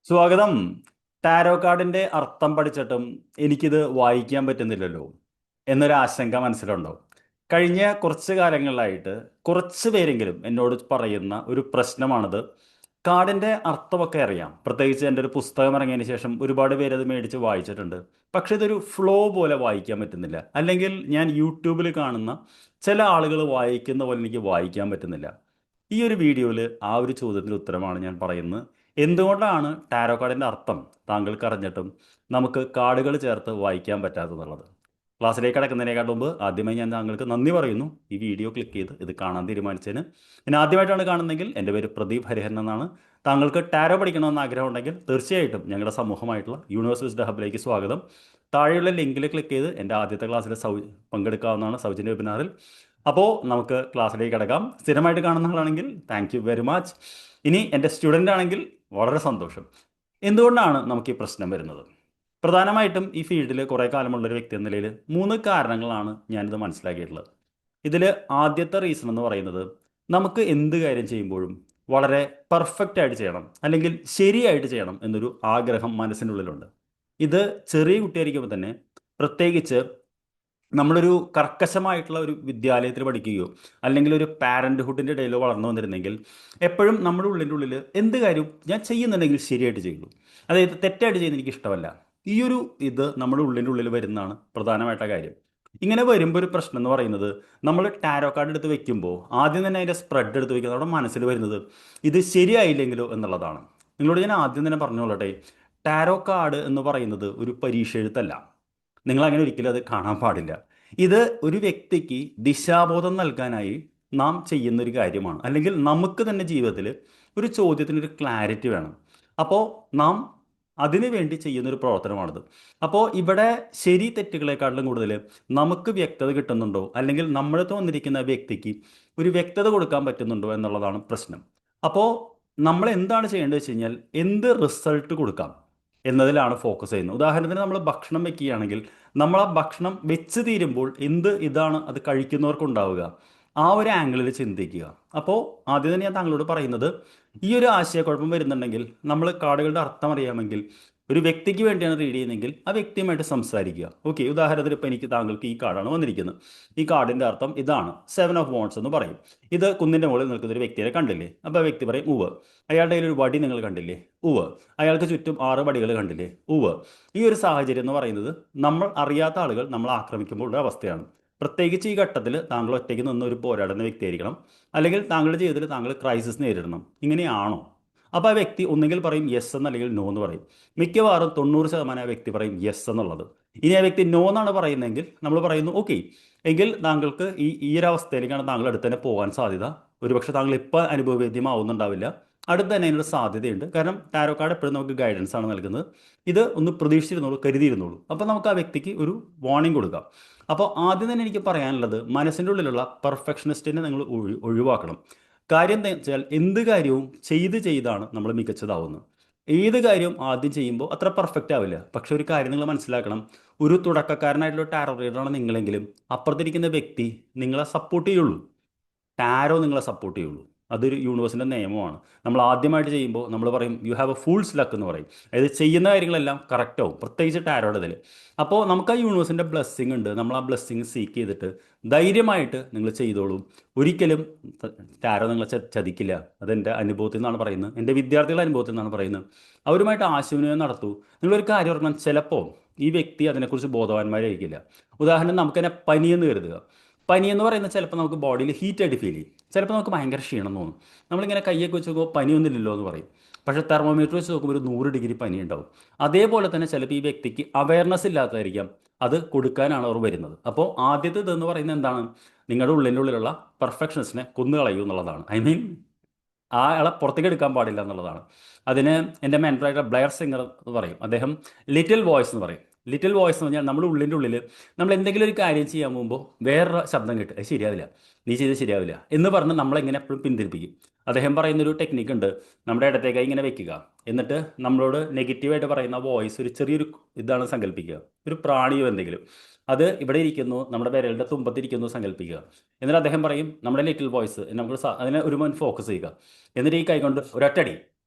സ്വാഗതം. ടാരോ കാർഡിന്റെ അർത്ഥം പഠിച്ചിട്ടും എനിക്കിത് വായിക്കാൻ പറ്റുന്നില്ലല്ലോ എന്നൊരു ആശങ്ക മനസ്സിലുണ്ടോ? കഴിഞ്ഞ കുറച്ച് കാലങ്ങളിലായിട്ട് കുറച്ച് പേരെങ്കിലും എന്നോട് പറയുന്ന ഒരു പ്രശ്നമാണിത്. കാർഡിന്റെ അർത്ഥമൊക്കെ അറിയാം, പ്രത്യേകിച്ച് എൻ്റെ ഒരു പുസ്തകം ഇറങ്ങിയതിന് ശേഷം ഒരുപാട് പേര് അത് മേടിച്ച് വായിച്ചിട്ടുണ്ട്. പക്ഷെ ഇതൊരു ഫ്ലോ പോലെ വായിക്കാൻ പറ്റുന്നില്ല, അല്ലെങ്കിൽ ഞാൻ യൂട്യൂബിൽ കാണുന്ന ചില ആളുകൾ വായിക്കുന്ന പോലെ എനിക്ക് വായിക്കാൻ പറ്റുന്നില്ല. ഈ ഒരു വീഡിയോയിൽ ആ ഒരു ചോദ്യത്തിന് ഉത്തരമാണ് ഞാൻ പറയുന്നത്. എന്തുകൊണ്ടാണ് ടാരോ കാർഡിൻ്റെ അർത്ഥം താങ്കൾക്ക് അറിഞ്ഞിട്ടും നമുക്ക് കാർഡുകൾ ചേർത്ത് വായിക്കാൻ പറ്റാത്തതെന്നുള്ളത്. ക്ലാസ്സിലേക്ക് കടക്കുന്നതിനേക്കാൾ മുമ്പ് ആദ്യമായി ഞാൻ താങ്കൾക്ക് നന്ദി പറയുന്നു, ഈ വീഡിയോ ക്ലിക്ക് ചെയ്ത് ഇത് കാണാൻ തീരുമാനിച്ചതിന്. ഞാൻ ആദ്യമായിട്ടാണ് കാണുന്നതെങ്കിൽ എൻ്റെ പേര് പ്രദീപ് ഹരിഹരൻ എന്നാണ്. താങ്കൾക്ക് ടാരോ പഠിക്കണമെന്ന് ആഗ്രഹം ഉണ്ടെങ്കിൽ തീർച്ചയായിട്ടും ഞങ്ങളുടെ സമൂഹമായിട്ടുള്ള യൂണിവേഴ്സ് വിസ്ഡം ഹബിലേക്ക് സ്വാഗതം. താഴെയുള്ള ലിങ്കിൽ ക്ലിക്ക് ചെയ്ത് എൻ്റെ ആദ്യത്തെ ക്ലാസ്സിൽ പങ്കെടുക്കാവുന്നതാണ്, സൗജന്യ വെബിനാറിൽ. അപ്പോൾ നമുക്ക് ക്ലാസ്സിലേക്ക് കിടക്കാം. സ്ഥിരമായിട്ട് കാണുന്ന ആളാണെങ്കിൽ താങ്ക് യു വെരി മച്ച്. ഇനി എൻ്റെ സ്റ്റുഡൻ്റ് ആണെങ്കിൽ വളരെ സന്തോഷം. എന്തുകൊണ്ടാണ് നമുക്ക് ഈ പ്രശ്നം വരുന്നത്? പ്രധാനമായിട്ടും ഈ ഫീൽഡിൽ കുറേ കാലമുള്ളൊരു വ്യക്തി എന്ന നിലയിൽ 3 കാരണങ്ങളാണ് ഞാനിത് മനസ്സിലാക്കിയിട്ടുള്ളത്. ഇതിൽ ആദ്യത്തെ റീസൺ എന്ന് പറയുന്നത്, നമുക്ക് എന്ത് കാര്യം ചെയ്യുമ്പോഴും വളരെ പെർഫെക്റ്റ് ആയിട്ട് ചെയ്യണം, അല്ലെങ്കിൽ ശരിയായിട്ട് ചെയ്യണം എന്നൊരു ആഗ്രഹം മനസ്സിൻ്റെ ഉള്ളിലുണ്ട്. ഇത് ചെറിയ കുട്ടിയായിരിക്കുമ്പോൾ തന്നെ, പ്രത്യേകിച്ച് നമ്മളൊരു കർക്കശമായിട്ടുള്ള ഒരു വിദ്യാലയത്തിൽ പഠിക്കുകയോ അല്ലെങ്കിൽ ഒരു പാരൻറ്ഹുഡിൻ്റെ ഇടയിലോ വളർന്നു വന്നിരുന്നെങ്കിൽ എപ്പോഴും നമ്മുടെ ഉള്ളിൻ്റെ ഉള്ളിൽ എന്ത് കാര്യവും ഞാൻ ചെയ്യുന്നുണ്ടെങ്കിൽ ശരിയായിട്ട് ചെയ്യുള്ളൂ, അതായത് തെറ്റായിട്ട് ചെയ്യുന്നത് എനിക്ക് ഇഷ്ടമല്ല. ഈ ഒരു ഇത് നമ്മുടെ ഉള്ളിൻ്റെ ഉള്ളിൽ വരുന്നതാണ് പ്രധാനമായിട്ട കാര്യം. ഇങ്ങനെ വരുമ്പോൾ ഒരു പ്രശ്നം എന്ന് പറയുന്നത്, നമ്മൾ ടാരോ കാർഡ് എടുത്ത് വെക്കുമ്പോൾ ആദ്യം തന്നെ അതിൻ്റെ സ്പ്രെഡ് എടുത്ത് വെക്കുന്നത് നമ്മുടെ മനസ്സിൽ വരുന്നത് ഇത് ശരിയായില്ലെങ്കിലോ എന്നുള്ളതാണ്. നിങ്ങളോട് ഞാൻ ആദ്യം തന്നെ പറഞ്ഞോളട്ടെ, ടാരോ കാർഡ് എന്ന് പറയുന്നത് ഒരു പരീക്ഷ എഴുത്തല്ല. നിങ്ങൾ അങ്ങനെ ഒരിക്കലും അത് കാണാൻ പാടില്ല. ഇത് ഒരു വ്യക്തിക്ക് ദിശാബോധം നൽകാനായി നാം ചെയ്യുന്നൊരു കാര്യമാണ്, അല്ലെങ്കിൽ നമുക്ക് തന്നെ ജീവിതത്തിൽ ഒരു ചോദ്യത്തിനൊരു ക്ലാരിറ്റി വേണം. അപ്പോൾ നാം അതിനു വേണ്ടി ചെയ്യുന്നൊരു പ്രവർത്തനമാണിത്. അപ്പോൾ ഇവിടെ ശരി തെറ്റുകളെക്കാട്ടിലും കൂടുതൽ നമുക്ക് വ്യക്തത കിട്ടുന്നുണ്ടോ, അല്ലെങ്കിൽ നമ്മളടുത്ത് വന്നിരിക്കുന്ന വ്യക്തിക്ക് ഒരു വ്യക്തത കൊടുക്കാൻ പറ്റുന്നുണ്ടോ എന്നുള്ളതാണ് പ്രശ്നം. അപ്പോൾ നമ്മൾ എന്താണ് ചെയ്യേണ്ടത് വെച്ച് കഴിഞ്ഞാൽ, എന്ത് റിസൾട്ട് കൊടുക്കാം എന്നതിലാണ് ഫോക്കസ് ചെയ്യുന്നത്. ഉദാഹരണത്തിന് നമ്മൾ ഭക്ഷണം വെക്കുകയാണെങ്കിൽ, നമ്മൾ ആ ഭക്ഷണം വെച്ച് തീരുമ്പോൾ എന്ത് ഇതാണ് അത് കഴിക്കുന്നവർക്ക് ഉണ്ടാവുക, ആ ഒരു ആംഗിളിൽ ചിന്തിക്കുക. അപ്പോൾ ആദ്യം തന്നെ ഞാൻ താങ്കളോട് പറയുന്നത്, ഈ ഒരു ആശയക്കുഴപ്പം വരുന്നുണ്ടെങ്കിൽ, നമ്മൾ കാർഡുകളുടെ അർത്ഥം അറിയാമെങ്കിൽ, ഒരു വ്യക്തിക്ക് വേണ്ടിയാണ് റീഡ് ചെയ്യുന്നതെങ്കിൽ ആ വ്യക്തിയുമായിട്ട് സംസാരിക്കുക. ഓക്കെ, ഉദാഹരണത്തിന് ഇപ്പോൾ എനിക്ക് താങ്കൾക്ക് ഈ കാർഡാണ് വന്നിരിക്കുന്നത്. ഈ കാർഡിൻ്റെ അർത്ഥം ഇതാണ്, 7 of Wands എന്ന് പറയും. ഇത് കുന്നിൻ്റെ മുകളിൽ നിൽക്കുന്ന ഒരു വ്യക്തിയെ കണ്ടില്ലേ? അപ്പോൾ ആ വ്യക്തി പറയും ഉവ്. അയാളുടെ കയ്യിൽ ഒരു വടി നിങ്ങൾ കണ്ടില്ലേ? ഉവ്. അയാൾക്ക് ചുറ്റും 6 വടികൾ കണ്ടില്ലേ? ഉവ്. ഈ ഒരു സാഹചര്യം എന്ന് പറയുന്നത്, നമ്മൾ അറിയാത്ത ആളുകൾ നമ്മൾ ആക്രമിക്കുമ്പോൾ ഉള്ള അവസ്ഥയാണ്. പ്രത്യേകിച്ച് ഈ ഘട്ടത്തിൽ താങ്കൾ ഒറ്റയ്ക്ക് നിന്ന് ഒരു പോരാടുന്ന വ്യക്തിയായിരിക്കണം, അല്ലെങ്കിൽ താങ്കളുടെ ജീവിതത്തിൽ താങ്കൾ ക്രൈസിസ് നേരിടണം. ഇങ്ങനെയാണോ? അപ്പോൾ ആ വ്യക്തി ഒന്നുകിൽ പറയും യെസ് എന്ന്, അല്ലെങ്കിൽ നോ എന്ന് പറയും. മിക്കവാറും 90% ആ വ്യക്തി പറയും യെസ് എന്നുള്ളത്. ഇനി ആ വ്യക്തി നോ എന്നാണ് പറയുന്നതെങ്കിൽ നമ്മൾ പറയുന്നു ഓക്കെ, എങ്കിൽ താങ്കൾക്ക് ഈ ഒരു അവസ്ഥയിലേക്കാണ് താങ്കൾ അടുത്ത് തന്നെ പോകാൻ സാധ്യത. ഒരുപക്ഷെ താങ്കൾ ഇപ്പോൾ അനുഭവവേദ്യമാവുന്നുണ്ടാവില്ല, അടുത്ത് തന്നെ അതിനൊരു സാധ്യതയുണ്ട്. കാരണം ടാരോ കാർഡ് എപ്പോഴും നമുക്ക് ഗൈഡൻസ് ആണ് നൽകുന്നത്. ഇത് ഒന്ന് പ്രതീക്ഷിച്ചിരുന്നോളൂ, കരുതിയിരുന്നോളൂ. അപ്പോൾ നമുക്ക് ആ വ്യക്തിക്ക് ഒരു വാർണിംഗ് കൊടുക്കാം. അപ്പോൾ ആദ്യം തന്നെ എനിക്ക് പറയാനുള്ളത്, മനസ്സിൻ്റെ ഉള്ളിലുള്ള പെർഫെക്ഷനിസ്റ്റിനെ നിങ്ങൾ ഒഴിവാക്കണം. കാര്യം എന്താ വെച്ചാൽ, എന്ത് കാര്യവും ചെയ്താണ് നമ്മൾ മികച്ചതാവുന്നത്. ഏത് കാര്യവും ആദ്യം ചെയ്യുമ്പോൾ അത്ര പെർഫെക്റ്റ് ആവില്ല. പക്ഷെ ഒരു കാര്യം നിങ്ങൾ മനസ്സിലാക്കണം, ഒരു തുടക്കക്കാരനായിട്ടുള്ള ടാരോ റീഡറാണ് നിങ്ങളെങ്കിലും അപ്പുറത്തിരിക്കുന്ന വ്യക്തി നിങ്ങളെ സപ്പോർട്ട് ചെയ്യുള്ളൂ. ടാരോ നിങ്ങളെ സപ്പോർട്ട് ചെയ്യുള്ളൂ. അതൊരു യൂണിവേഴ്സിൻ്റെ നിയമമാണ്. നമ്മൾ ആദ്യമായിട്ട് ചെയ്യുമ്പോൾ നമ്മൾ പറയും you have A fools luck എന്ന് പറയും. അതായത് ചെയ്യുന്ന കാര്യങ്ങളെല്ലാം കറക്റ്റ് ആവും, പ്രത്യേകിച്ച് ടാരോയുടെ ഇതിൽ. അപ്പോൾ നമുക്ക് ആ യൂണിവേഴ്സിൻ്റെ ബ്ലെസ്സിങ് ഉണ്ട്. നമ്മൾ ആ ബ്ലെസ്സിങ് സീക്ക് ചെയ്തിട്ട് ധൈര്യമായിട്ട് നിങ്ങൾ ചെയ്തോളൂ. ഒരിക്കലും ടാരോ നിങ്ങളെ ചതിക്കില്ല. അതെൻ്റെ അനുഭവത്തിൽ നിന്നാണ് പറയുന്നത്, എൻ്റെ വിദ്യാർത്ഥികളുടെ അനുഭവത്തിൽ നിന്നാണ് പറയുന്നത്. അവരുമായിട്ട് ആശയവിനിമയം നടത്തൂ. നിങ്ങളൊരു കാര്യം ഓർക്കണം, ചിലപ്പോൾ ഈ വ്യക്തി അതിനെക്കുറിച്ച് ബോധവാന്മാരായിരിക്കില്ല. ഉദാഹരണം, നമുക്ക് തന്നെ പനിയെന്ന് കരുതുക. പനി എന്ന് പറയുന്നത് ചിലപ്പോൾ നമുക്ക് ബോഡിയിൽ ഹീറ്റായിട്ട് ഫീൽ ചെയ്യും, ചിലപ്പോൾ നമുക്ക് ഭയങ്കര ക്ഷീണം തോന്നും. നമ്മളിങ്ങനെ കയ്യൊക്കെ വെച്ച് നോക്കുമ്പോൾ പനിയൊന്നുമില്ലല്ലോ എന്ന് പറയും. പക്ഷേ തെർമോമീറ്റർ വെച്ച് നോക്കുമ്പോൾ ഒരു 100 ഡിഗ്രി പനി ഉണ്ടാവും. അതേപോലെ തന്നെ ചിലപ്പോൾ ഈ വ്യക്തിക്ക് അവയർനെസ് ഇല്ലാത്തതായിരിക്കാം, അത് കൊടുക്കാനാണ് അവർ വരുന്നത്. അപ്പോൾ ആദ്യത്തെ ഇതെന്ന് പറയുന്നത് എന്താണ്? നിങ്ങളുടെ ഉള്ളിൻ്റെ ഉള്ളിലുള്ള പെർഫെക്ഷൻസിനെ കൊന്നുകളയൂ എന്നുള്ളതാണ്. ഐ മീൻ, ആ ആളെ പുറത്തേക്ക് എടുക്കാൻ പാടില്ല എന്നുള്ളതാണ്. അതിന് എൻ്റെ മെൻറ്ററായിട്ടുള്ള ബ്ലെയർ സിംഗർ എന്ന് പറയും, അദ്ദേഹം ലിറ്റിൽ വോയിസ് എന്ന് പറയും. ലിറ്റിൽ വോയിസ് എന്ന് പറഞ്ഞാൽ നമ്മുടെ ഉള്ളിൻ്റെ ഉള്ളിൽ നമ്മൾ എന്തെങ്കിലും ഒരു കാര്യം ചെയ്യാൻ പോകുമ്പോൾ വേറൊരു ശബ്ദം കേട്ട് അത് ശരിയാവില്ല, നീ ചെയ്ത് ശരിയാവില്ല എന്ന് പറഞ്ഞ് നമ്മളെങ്ങനെ എപ്പോഴും പിന്തിരിപ്പിക്കും. അദ്ദേഹം പറയുന്നൊരു ടെക്നിക്ക് ഉണ്ട്, നമ്മുടെ ഇടത്തേക്കായി ഇങ്ങനെ വെക്കുക, എന്നിട്ട് നമ്മളോട് നെഗറ്റീവായിട്ട് പറയുന്ന വോയിസ് ഒരു ചെറിയൊരു ഇതാണ് സങ്കല്പിക്കുക, ഒരു പ്രാണിയോ എന്തെങ്കിലും. അത് ഇവിടെ ഇരിക്കുന്നു, നമ്മുടെ വിരലിൻ്റെ തുമ്പത്തിരിക്കുന്നു സങ്കല്പിക്കുക. എന്നിട്ട് അദ്ദേഹം പറയും നമ്മുടെ ലിറ്റിൽ വോയിസ്, നമുക്ക് അതിനെ ഒരു ഫോക്കസ് ചെയ്യുക, എന്നിട്ട് ഈ കൈ കൊണ്ട് ഒരൊറ്റടി,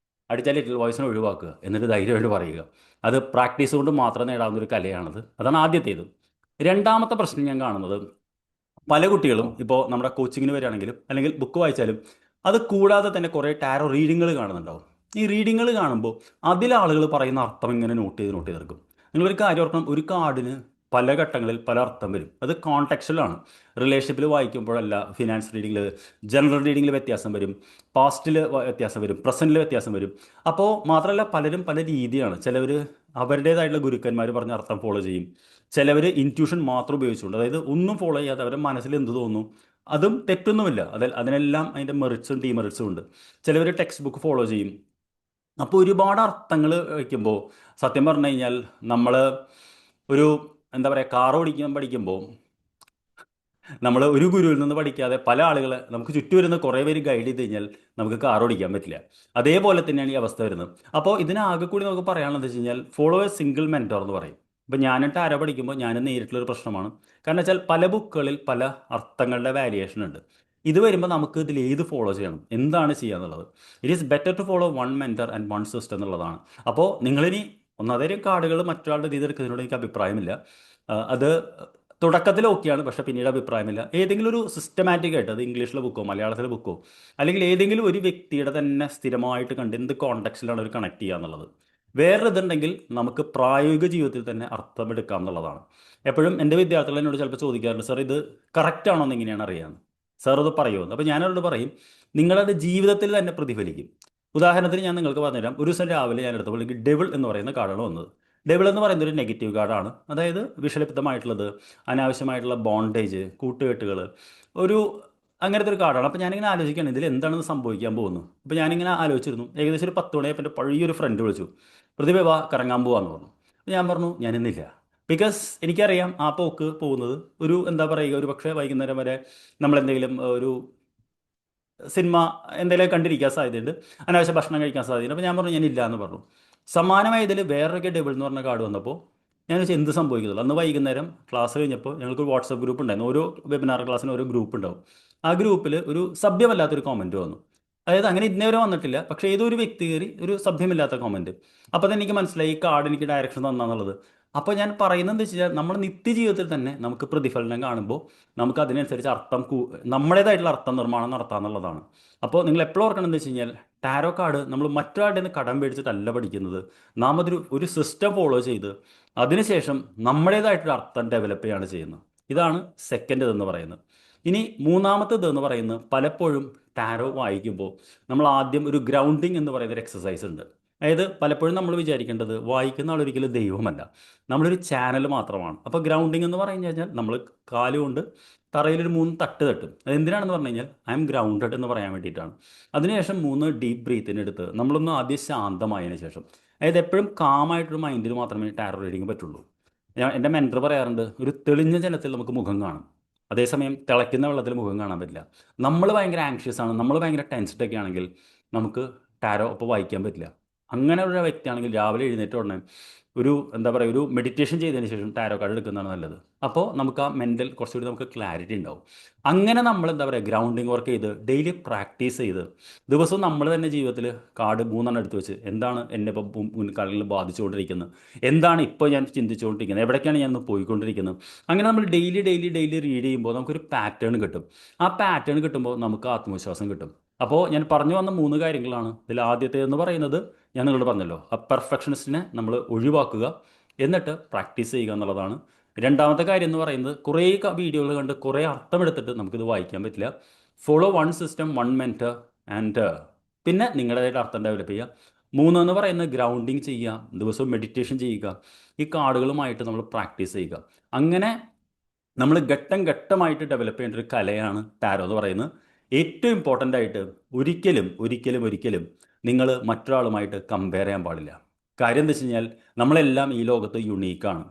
അടിച്ചാൽ ലിറ്റിൽ വോയിസിനെ ഒഴിവാക്കുക, എന്നിട്ട് ധൈര്യമായിട്ട് പറയുക. അത് പ്രാക്ടീസ് കൊണ്ട് മാത്രം നേടാവുന്ന ഒരു കലയാണത്. അതാണ് ആദ്യത്തേത്. രണ്ടാമത്തെ പ്രശ്നം ഞാൻ കാണുന്നത്, പല കുട്ടികളും ഇപ്പോൾ നമ്മുടെ കോച്ചിങ്ങിന് വരികയാണെങ്കിലും അല്ലെങ്കിൽ ബുക്ക് വായിച്ചാലും അത് കൂടാതെ തന്നെ കുറേ ടാരോ റീഡിങ്ങുകൾ കാണുന്നുണ്ടാവും. ഈ റീഡിങ്ങുകൾ കാണുമ്പോൾ അതിൽ ആളുകൾ പറയുന്ന അർത്ഥം ഇങ്ങനെ നോട്ട് ചെയ്ത് എടുക്കും. നിങ്ങളൊരു കാര്യം ഓർക്കണം, ഒരു കാർഡിന് പല ഘട്ടങ്ങളിൽ പല അർത്ഥം വരും. അത് കോൺടെക്സ്റ്റിലാണ്. റിലേഷൻഷിപ്പിൽ വായിക്കുമ്പോഴല്ല, ഫിനാൻസ് റീഡിങ്ങിൽ, ജനറൽ റീഡിങ്ങിൽ വ്യത്യാസം വരും, പാസ്റ്റിൽ വ്യത്യാസം വരും, പ്രസൻറ്റിൽ വ്യത്യാസം വരും. അപ്പോൾ മാത്രമല്ല, പലരും പല രീതിയാണ്. ചിലവർ അവരുടേതായിട്ടുള്ള ഗുരുക്കന്മാർ പറഞ്ഞ അർത്ഥം ഫോളോ ചെയ്യും. ചിലവർ ഇൻറ്റ്യൂഷൻ മാത്രം ഉപയോഗിച്ചുകൊണ്ട്, അതായത് ഒന്നും ഫോളോ ചെയ്യാതെ അവരുടെ മനസ്സിൽ എന്ത് തോന്നുന്നു അതും തെറ്റൊന്നുമില്ല, അതിനെല്ലാം അതിൻ്റെ മെറിറ്റ്സും ഡീമെറിറ്റ്സും ഉണ്ട്. ചിലവർ ടെക്സ്റ്റ് ബുക്ക് ഫോളോ ചെയ്യും. അപ്പോൾ ഒരുപാട് അർത്ഥങ്ങൾ വയ്ക്കുമ്പോൾ സത്യം പറഞ്ഞു കഴിഞ്ഞാൽ നമ്മൾ ഒരു എന്താ പറയുക, കാർ ഓടിക്കാൻ പഠിക്കുമ്പോൾ നമ്മൾ ഒരു ഗുരുവിൽ നിന്ന് പഠിക്കാതെ പല ആളുകളെ നമുക്ക് ചുറ്റും വരുന്ന കുറേ പേര് ഗൈഡ് ചെയ്ത് കഴിഞ്ഞാൽ നമുക്ക് കാർ ഓടിക്കാൻ പറ്റില്ല. അതേപോലെ തന്നെയാണ് ഈ അവസ്ഥ വരുന്നത്. അപ്പോൾ ഇതിനാകെ കൂടി നമുക്ക് പറയാനുള്ളത് വെച്ച് കഴിഞ്ഞാൽ ഫോളോ എ സിംഗിൾ മെൻറ്റോർ എന്ന് പറയും. ഇപ്പോൾ ഞാനിട്ട് ആരോ പഠിക്കുമ്പോൾ ഞാൻ നേരിട്ടുള്ളൊരു പ്രശ്നമാണ്. കാരണം വെച്ചാൽ പല ബുക്കുകളിൽ പല അർത്ഥങ്ങളുടെ വാരിയേഷൻ ഉണ്ട്. ഇത് വരുമ്പോൾ നമുക്ക് ഇതിൽ ഏത് ഫോളോ ചെയ്യണം, എന്താണ് ചെയ്യുക എന്നുള്ളത്. It is better to follow one mentor and one system എന്നുള്ളതാണ്. അപ്പോൾ നിങ്ങളിനി ഒന്നതേ കാർഡുകൾ മറ്റൊരാളുടെ ചെയ്തെടുക്കുന്നതിനോട് എനിക്ക് അഭിപ്രായമില്ല. അത് തുടക്കത്തിൽ ഓക്കെയാണ്, പക്ഷേ പിന്നീട് അഭിപ്രായമില്ല. ഏതെങ്കിലും ഒരു സിസ്റ്റമാറ്റിക് ആയിട്ട്, അത് ഇംഗ്ലീഷിലെ ബുക്കോ മലയാളത്തിലെ ബുക്കോ അല്ലെങ്കിൽ ഏതെങ്കിലും ഒരു വ്യക്തിയുടെ തന്നെ സ്ഥിരമായിട്ട് കണ്ട് എന്ത് കോണ്ടെക്സ്റ്റിലാണ് അവർ കണക്ട് ചെയ്യുക എന്നുള്ളത്. വേറൊരു ഇതുണ്ടെങ്കിൽ നമുക്ക് പ്രായോഗിക ജീവിതത്തിൽ തന്നെ അർത്ഥമെടുക്കാം എന്നുള്ളതാണ്. എപ്പോഴും എൻ്റെ വിദ്യാർത്ഥികൾ എന്നോട് ചിലപ്പോൾ ചോദിക്കാറുണ്ട്, സാർ ഇത് കറക്റ്റ് ആണോ എന്ന് എങ്ങനെയാണ് അറിയാമെന്ന്, സാർ അത് പറയുമെന്ന്. അപ്പോൾ ഞാനവരോട് പറയും, നിങ്ങളത് ജീവിതത്തിൽ തന്നെ പ്രതിഫലിക്കും. ഉദാഹരണത്തിന് ഞാൻ നിങ്ങൾക്ക് പറഞ്ഞുതരാം. ഒരു ദിവസം രാവിലെ ഞാൻ എടുത്തപ്പോൾ എനിക്ക് ഡെവിൾ എന്ന് പറയുന്ന കാർഡാണ് വന്നത്. ഡെവിൾ എന്ന് പറയുന്നത് ഒരു നെഗറ്റീവ് കാർഡാണ്. അതായത് വിഷലിപ്തമായിട്ടുള്ളത്, അനാവശ്യമായിട്ടുള്ള ബോണ്ടേജ്, കൂട്ടുകെട്ടുകൾ, ഒരു അങ്ങനത്തെ ഒരു കാർഡാണ്. അപ്പോൾ ഞാനിങ്ങനെ ആലോചിക്കുകയാണ്, ഇതിൽ എന്താണെന്ന് സംഭവിക്കാൻ പോകുന്നു. അപ്പോൾ ഞാനിങ്ങനെ ആലോചിച്ചിരുന്നു. ഏകദേശം ഒരു 10 മണിയായപ്പോൾ എൻ്റെ പഴയൊരു ഫ്രണ്ട് വിളിച്ചു, പ്രതിഭ വാ കറങ്ങാൻ പോകാമെന്ന് പറഞ്ഞു. അപ്പോൾ ഞാൻ പറഞ്ഞു ഞാനിന്നില്ല. ബിക്കോസ് എനിക്കറിയാം ആ പോക്ക് പോകുന്നത് ഒരു എന്താ പറയുക, ഒരു പക്ഷേ വൈകുന്നേരം വരെ നമ്മളെന്തെങ്കിലും ഒരു സിനിമ എന്തെങ്കിലും കണ്ടിരിക്കാൻ സാധ്യതയുണ്ട്, അനാവശ്യ ഭക്ഷണം കഴിക്കാൻ സാധ്യതയുണ്ട്. അപ്പോൾ ഞാൻ പറഞ്ഞു ഞാനില്ല എന്ന് പറഞ്ഞു. സമാനമായ ഇതിൽ വേറൊക്കെ ഡബിൾ എന്ന് പറഞ്ഞ കാർഡ് വന്നപ്പോൾ ഞാൻ വെച്ചാൽ എന്ത് സംഭവിക്കുന്നുള്ളൂ. അന്ന് വൈകുന്നേരം ക്ലാസ് കഴിഞ്ഞപ്പോൾ ഞങ്ങൾക്ക് ഒരു വാട്സപ്പ് ഗ്രൂപ്പ് ഉണ്ടായിരുന്നു. ഓരോ വെബിനാർ ക്ലാസ്സിന് ഓരോ ഗ്രൂപ്പ് ഉണ്ടാവും. ആ ഗ്രൂപ്പിൽ ഒരു സഭ്യമല്ലാത്തൊരു കോമൻറ്റ് വന്നു. അതായത് അങ്ങനെ ഇന്നേവരെ വന്നിട്ടില്ല, പക്ഷേ ഏതോ ഒരു വ്യക്തി കയറി ഒരു സഭ്യമില്ലാത്ത കോമൻറ്റ്. അപ്പോൾ തന്നെ എനിക്ക് മനസ്സിലായി ഈ കാർഡ് എനിക്ക് ഡയറക്ഷൻ തന്നാന്നുള്ളത്. അപ്പോൾ ഞാൻ പറയുന്നത് എന്താ വെച്ച് കഴിഞ്ഞാൽ, നമ്മുടെ നിത്യജീവിതത്തിൽ തന്നെ നമുക്ക് പ്രതിഫലനം കാണുമ്പോൾ നമുക്ക് അതിനനുസരിച്ച് നമ്മുടേതായിട്ടുള്ള അർത്ഥ നിർമ്മാണം നടത്താമെന്നുള്ളതാണ്. അപ്പോൾ നിങ്ങൾ എപ്പോഴും ഓർക്കണം എന്ന് വെച്ച് കഴിഞ്ഞാൽ, ടാരോ കാർഡ് നമ്മൾ മറ്റൊരാളുടെ നിന്ന് കടം മേടിച്ചിട്ടല്ല പഠിക്കുന്നത്. നാം ഒരു സിസ്റ്റം ഫോളോ ചെയ്ത് അതിനുശേഷം നമ്മുടേതായിട്ടൊരു അർത്ഥം ഡെവലപ്പ് ചെയ്യാണ് ചെയ്യുന്നത്. ഇതാണ് സെക്കൻഡ് ഇതെന്ന് പറയുന്നത്. ഇനി മൂന്നാമത്തേത് എന്ന് പറയുന്നത്, പലപ്പോഴും ടാരോ വായിക്കുമ്പോൾ നമ്മൾ ആദ്യം ഒരു ഗ്രൗണ്ടിങ് എന്ന് പറയുന്നൊരു എക്സസൈസ് ഉണ്ട്. അതായത് പലപ്പോഴും നമ്മൾ വിചാരിക്കേണ്ടത് വായിക്കുന്ന ആളൊരിക്കലും ദൈവമല്ല, നമ്മളൊരു ചാനൽ മാത്രമാണ്. അപ്പോൾ ഗ്രൗണ്ടിങ് എന്ന് പറഞ്ഞു കഴിഞ്ഞാൽ നമ്മൾ കാലുകൊണ്ട് തറയിലൊരു 3 തട്ട് തട്ടും. അതെന്തിനാണെന്ന് പറഞ്ഞു കഴിഞ്ഞാൽ ഐ എം ഗ്രൗണ്ടഡ് എന്ന് പറയാൻ വേണ്ടിയിട്ടാണ്. അതിനുശേഷം 3 ഡീപ്പ് ബ്രീത്തിന് എടുത്ത് നമ്മളൊന്ന് ആദ്യം ശാന്തമായതിനു ശേഷം, അതായത് എപ്പോഴും കാമായിട്ടൊരു മൈൻഡിൽ മാത്രമേ ടാരോ റീഡിങ് പറ്റുള്ളൂ. എൻ്റെ മെൻറ്റർ പറയാറുണ്ട്, ഒരു തെളിഞ്ഞ ജലത്തിൽ നമുക്ക് മുഖം കാണും, അതേസമയം തിളയ്ക്കുന്ന വെള്ളത്തിൽ മുഖം കാണാൻ പറ്റില്ല. നമ്മൾ ഭയങ്കര ആങ്ഷ്യസ് ആണ്, നമ്മൾ ഭയങ്കര ടെൻസ്ഡ് ഒക്കെ ആണെങ്കിൽ നമുക്ക് ടാരോ ഇപ്പോൾ വായിക്കാൻ പറ്റില്ല. അങ്ങനെ ഒരു വ്യക്തിയാണെങ്കിൽ രാവിലെ എഴുന്നേറ്റ ഉടനെ ഒരു എന്താ പറയുക, ഒരു മെഡിറ്റേഷൻ ചെയ്തതിന് ശേഷം ടാരോ കാർഡ് എടുക്കുന്നതാണ് നല്ലത്. അപ്പോൾ നമുക്ക് ആ മെൻ്റൽ കുറച്ചുകൂടി നമുക്ക് ക്ലാരിറ്റി ഉണ്ടാവും. അങ്ങനെ നമ്മൾ എന്താ പറയുക, ഗ്രൗണ്ടിങ് വർക്ക് ചെയ്ത് ഡെയിലി പ്രാക്ടീസ് ചെയ്ത് ദിവസവും നമ്മൾ തന്നെ ജീവിതത്തിൽ കാർഡ് 3 എടുത്ത് വെച്ച് എന്താണ് എന്നെ ഇപ്പോൾ മുൻകാലങ്ങളിൽ ബാധിച്ചുകൊണ്ടിരിക്കുന്നത്, എന്താണ് ഇപ്പോൾ ഞാൻ ചിന്തിച്ചുകൊണ്ടിരിക്കുന്നത്, എവിടേക്കാണ് ഞാൻ ഇന്ന് പോയിക്കൊണ്ടിരിക്കുന്നത്, അങ്ങനെ നമ്മൾ ഡെയിലി ഡെയിലി ഡെയിലി റീഡ് ചെയ്യുമ്പോൾ നമുക്കൊരു പാറ്റേൺ കിട്ടും. ആ പാറ്റേൺ കിട്ടുമ്പോൾ നമുക്ക് ആത്മവിശ്വാസം കിട്ടും. അപ്പോൾ ഞാൻ പറഞ്ഞു വന്ന 3 കാര്യങ്ങളാണ്. ഇതിൽ ആദ്യത്തേതെന്ന് പറയുന്നത് ഞാൻ നിങ്ങളോട് പറഞ്ഞല്ലോ, ആ പെർഫെക്ഷനിസ്റ്റിനെ നമ്മൾ ഒഴിവാക്കുക, എന്നിട്ട് പ്രാക്ടീസ് ചെയ്യുക എന്നുള്ളതാണ്. രണ്ടാമത്തെ കാര്യം എന്ന് പറയുന്നത്, കുറേ വീഡിയോകൾ കണ്ട് കുറേ അർത്ഥമെടുത്തിട്ട് നമുക്കിത് വായിക്കാൻ പറ്റില്ല. Follow one system, one mentor and പിന്നെ നിങ്ങളുടേതായിട്ട് അർത്ഥം ഡെവലപ്പ് ചെയ്യുക. 3 എന്ന് പറയുന്നത് ഗ്രൗണ്ടിങ് ചെയ്യുക, ദിവസവും മെഡിറ്റേഷൻ ചെയ്യുക, ഈ കാർഡുകളുമായിട്ട് നമ്മൾ പ്രാക്ടീസ് ചെയ്യുക. അങ്ങനെ നമ്മൾ ഘട്ടം ഘട്ടമായിട്ട് ഡെവലപ്പ് ചെയ്യേണ്ട ഒരു കലയാണ് ടാരോ എന്ന് പറയുന്നത്. ഏറ്റവും ഇമ്പോർട്ടൻ്റ് ആയിട്ട് ഒരിക്കലും ഒരിക്കലും ഒരിക്കലും നിങ്ങൾ മറ്റൊരാളുമായിട്ട് കമ്പയർ ചെയ്യാൻ പാടില്ല. കാര്യം എന്താ വെച്ച് കഴിഞ്ഞാൽ, നമ്മളെല്ലാം ഈ ലോകത്ത് യുണീക്കാണ്.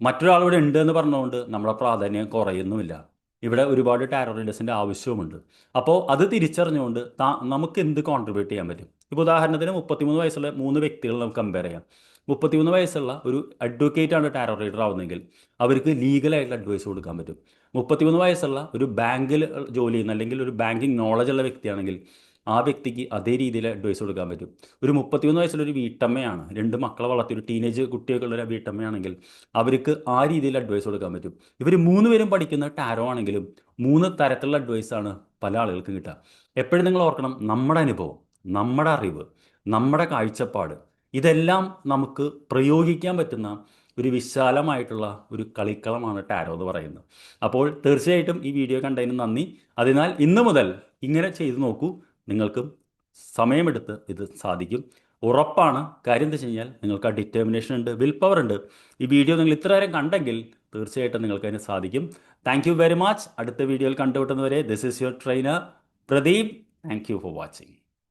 മറ്റൊരാളിവിടെ ഉണ്ട് എന്ന് പറഞ്ഞുകൊണ്ട് നമ്മുടെ പ്രാധാന്യം കുറയുന്നുമില്ല. ഇവിടെ ഒരുപാട് ടാരോ റീഡേഴ്സിൻ്റെ ആവശ്യവുമുണ്ട്. അപ്പോൾ അത് തിരിച്ചറിഞ്ഞുകൊണ്ട് നമുക്ക് എന്ത് കോൺട്രിബ്യൂട്ട് ചെയ്യാൻ പറ്റും. ഇപ്പോൾ ഉദാഹരണത്തിന് 33 വയസ്സുള്ള 3 വ്യക്തികൾ നമുക്ക് കമ്പയർ ചെയ്യാം. 33 വയസ്സുള്ള ഒരു അഡ്വക്കേറ്റാണ് ടാരോ റീഡർ ആവുന്നതെങ്കിൽ അവർക്ക് ലീഗലായിട്ടുള്ള അഡ്വൈസ് കൊടുക്കാൻ പറ്റും. 33 വയസ്സുള്ള ഒരു ബാങ്കിൽ ജോലി ചെയ്യുന്ന അല്ലെങ്കിൽ ഒരു ബാങ്കിങ് നോളജ് ഉള്ള വ്യക്തിയാണെങ്കിൽ ആ വ്യക്തിക്ക് അതേ രീതിയിൽ അഡ്വൈസ് കൊടുക്കാൻ പറ്റും. ഒരു 31 വയസ്സുള്ളൊരു വീട്ടമ്മയാണ്, 2 മക്കളെ വളർത്തി ഒരു ടീനേജ് കുട്ടിയൊക്കെ ഉള്ള ഒരു വീട്ടമ്മയാണെങ്കിൽ അവർക്ക് ആ രീതിയിൽ അഡ്വൈസ് കൊടുക്കാൻ പറ്റും. ഇവർ 3 പേരും പഠിക്കുന്ന ടാരോ ആണെങ്കിലും 3 തരത്തിലുള്ള അഡ്വൈസാണ് പല ആളുകൾക്കും കിട്ടുക. എപ്പോഴും നിങ്ങൾ ഓർക്കണം, നമ്മുടെ അനുഭവം, നമ്മുടെ അറിവ്, നമ്മുടെ കാഴ്ചപ്പാട്, ഇതെല്ലാം നമുക്ക് പ്രയോഗിക്കാൻ പറ്റുന്ന ഒരു വിശാലമായിട്ടുള്ള ഒരു കളിക്കളമാണ് ടാരോ എന്ന് പറയുന്നത്. അപ്പോൾ തീർച്ചയായിട്ടും ഈ വീഡിയോ കണ്ടതിന് നന്ദി. അതിനാൽ ഇന്ന് മുതൽ ഇങ്ങനെ ചെയ്തു നോക്കൂ, നിങ്ങൾക്കും സമയമെടുത്ത് ഇത് സാധിക്കും. ഉറപ്പാണ്. കാര്യം എന്താ വെച്ച് കഴിഞ്ഞാൽ നിങ്ങൾക്ക് ആ ഡിറ്റർമിനേഷൻ ഉണ്ട്, വിൽ പവർ ഉണ്ട്. ഈ വീഡിയോ നിങ്ങൾ ഇത്ര നേരം കണ്ടെങ്കിൽ തീർച്ചയായിട്ടും നിങ്ങൾക്ക് അതിന് സാധിക്കും. Thank you very much. അടുത്ത വീഡിയോയിൽ കണ്ടുമുട്ടുന്നവരെ this is your trainer Pradeep. Thank you for watching.